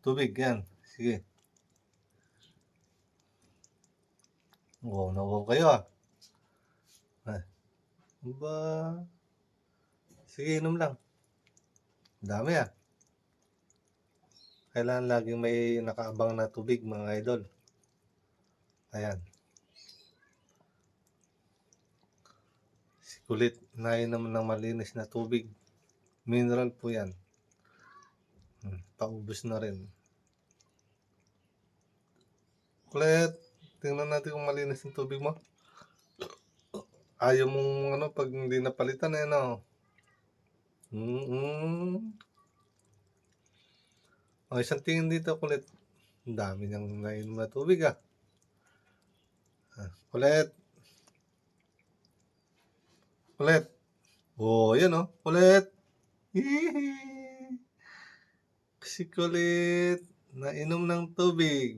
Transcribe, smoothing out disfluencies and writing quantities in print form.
tubig, yan. Sige. Wow, na-wow kayo Ah, aba, sige inom lang. Dami Kailangan laging may nakaabang na tubig mga idol. Ayan. Kulit, nainom ng malinis na tubig. Mineral po yan. Paubos na rin. Kulit, tingnan natin kung malinis yung tubig mo. Ayaw mong pag hindi napalitan O, isang tingin dito kulit. Ang dami niyang nainom na tubig Kulit. Kulit. Yan kulit. Hihi. Si kulit, nainom ng tubig.